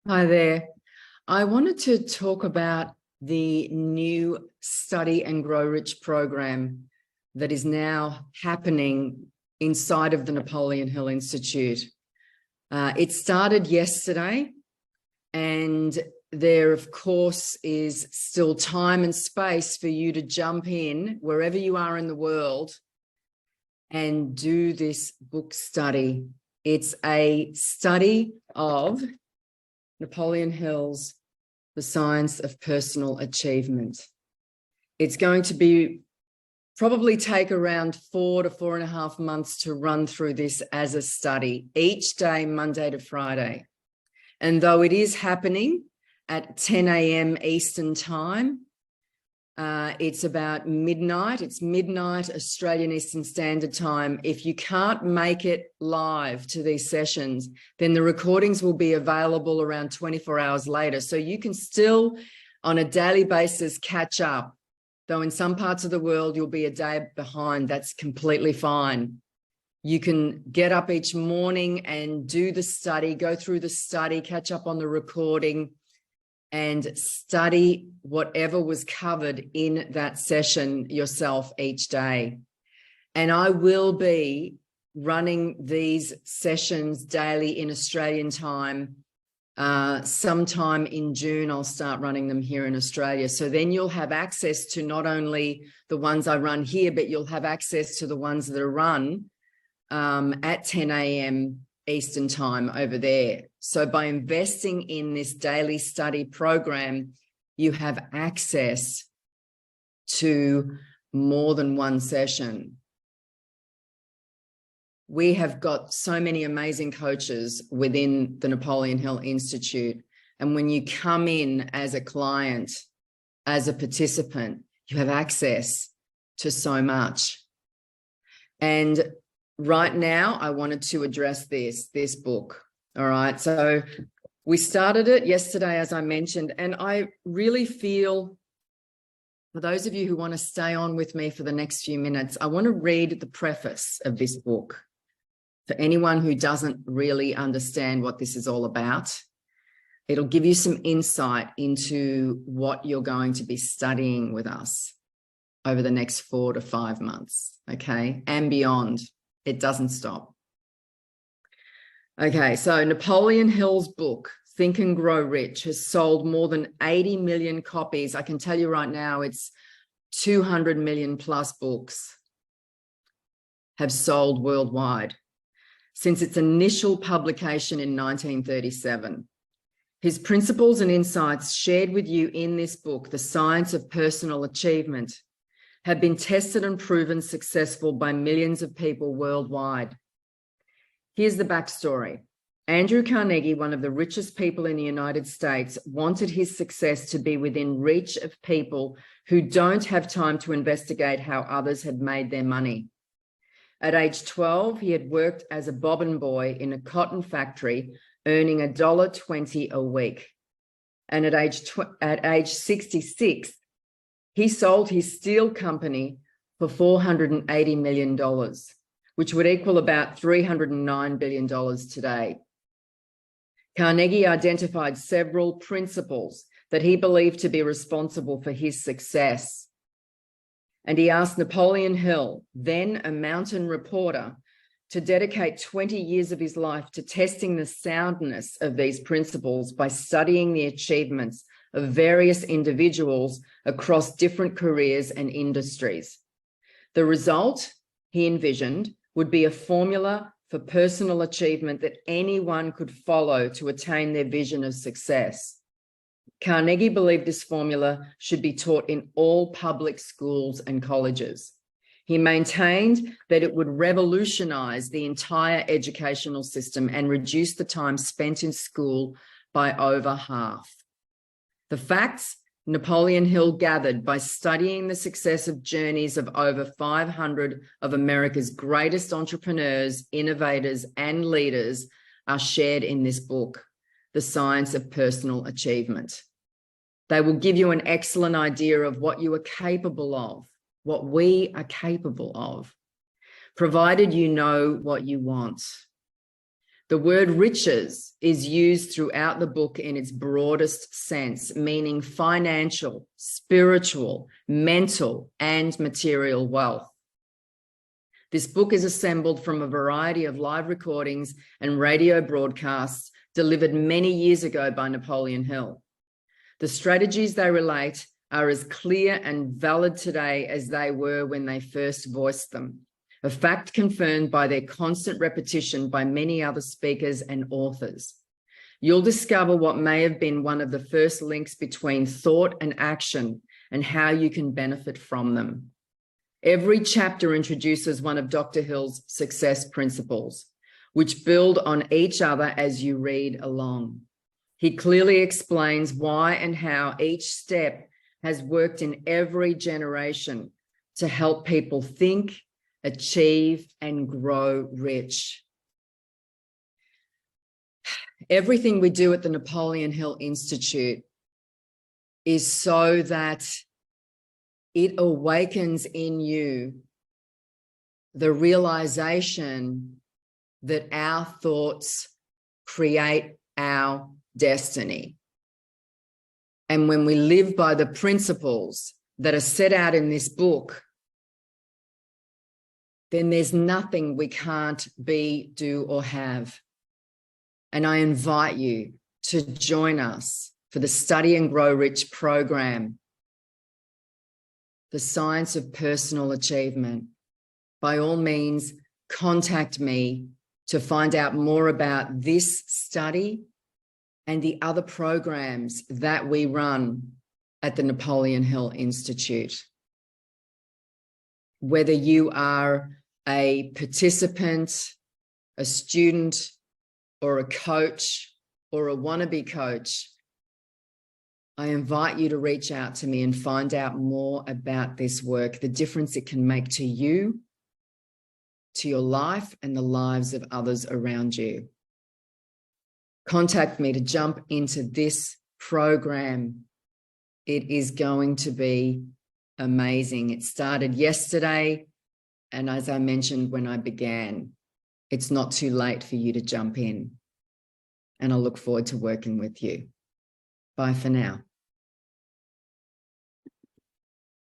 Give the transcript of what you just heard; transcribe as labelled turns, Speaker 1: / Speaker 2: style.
Speaker 1: Hi there. I wanted to talk about the new Study and Grow Rich program that is now happening inside of the Napoleon Hill Institute. It started yesterday, and there, of course, is still time and space for you to jump in wherever you are in the world and do this book study. It's a study of Napoleon Hill's The Science of Personal Achievement. It's going to be probably take around 4 to 4.5 months to run through this as a study, each day, Monday to Friday. And though it is happening at 10 a.m. Eastern time, it's about midnight. It's midnight Australian Eastern Standard Time. If you can't make it live to these sessions, then the recordings will be available around 24 hours later. So you can still, on a daily basis, catch up. Though in some parts of the world, you'll be a day behind. That's completely fine. You can get up each morning and do the study, go through the study, catch up on the recording, and study whatever was covered in that session yourself each day. And I will be running these sessions daily in Australian time. Sometime in June, I'll start running them here in Australia. So then you'll have access to not only the ones I run here, but you'll have access to the ones that are run at 10 a.m. Eastern time over there. So by investing in this daily study program, you have access to more than one session. We have got so many amazing coaches within the Napoleon Hill Institute. And when you come in as a client, as a participant, you have access to so much. And right now, I wanted to address this book. All right. So we started it yesterday, as I mentioned, and I really feel, for those of you who want to stay on with me for the next few minutes, I want to read the preface of this book for anyone who doesn't really understand what this is all about. It'll give you some insight into what you're going to be studying with us over the next 4 to 5 months, okay, and beyond. It doesn't stop. Okay, so Napoleon Hill's book, Think and Grow Rich, has sold more than 80 million copies. I can tell you right now, it's 200 million plus books have sold worldwide since its initial publication in 1937. His principles and insights shared with you in this book, The Science of Personal Achievement, have been tested and proven successful by millions of people worldwide. Here's the backstory. Andrew Carnegie, one of the richest people in the United States, wanted his success to be within reach of people who don't have time to investigate how others had made their money. At age 12, he had worked as a bobbin boy in a cotton factory, earning $1.20 a week. And at age 66, he sold his steel company for $480 million, which would equal about $309 billion today. Carnegie identified several principles that he believed to be responsible for his success. And he asked Napoleon Hill, then a mountain reporter, to dedicate 20 years of his life to testing the soundness of these principles by studying the achievements of various individuals across different careers and industries. The result, he envisioned, would be a formula for personal achievement that anyone could follow to attain their vision of success. Carnegie believed this formula should be taught in all public schools and colleges. He maintained that it would revolutionize the entire educational system and reduce the time spent in school by over half. The facts Napoleon Hill gathered by studying the successive journeys of over 500 of America's greatest entrepreneurs, innovators, and leaders are shared in this book, The Science of Personal Achievement. They will give you an excellent idea of what you are capable of, what we are capable of, provided you know what you want. The word riches is used throughout the book in its broadest sense, meaning financial, spiritual, mental, and material wealth. This book is assembled from a variety of live recordings and radio broadcasts delivered many years ago by Napoleon Hill. The strategies they relate are as clear and valid today as they were when they first voiced them, a fact confirmed by their constant repetition by many other speakers and authors. You'll discover what may have been one of the first links between thought and action and how you can benefit from them. Every chapter introduces one of Dr. Hill's success principles, which build on each other as you read along. He clearly explains why and how each step has worked in every generation to help people think, achieve, and grow rich. Everything we do at the Napoleon Hill Institute is so that it awakens in you the realization that our thoughts create our destiny. And when we live by the principles that are set out in this book, then there's nothing we can't be, do, or have. And I invite you to join us for the Study and Grow Rich program, the Science of Personal Achievement. By all means, contact me to find out more about this study and the other programs that we run at the Napoleon Hill Institute. Whether you are a participant, a student, or a coach, or a wannabe coach, I invite you to reach out to me and find out more about this work, the difference it can make to you, to your life, and the lives of others around you. Contact me to jump into this program. It is going to be amazing. It started yesterday, and as I mentioned when I began, it's not too late for you to jump in. And I look forward to working with you. Bye for now.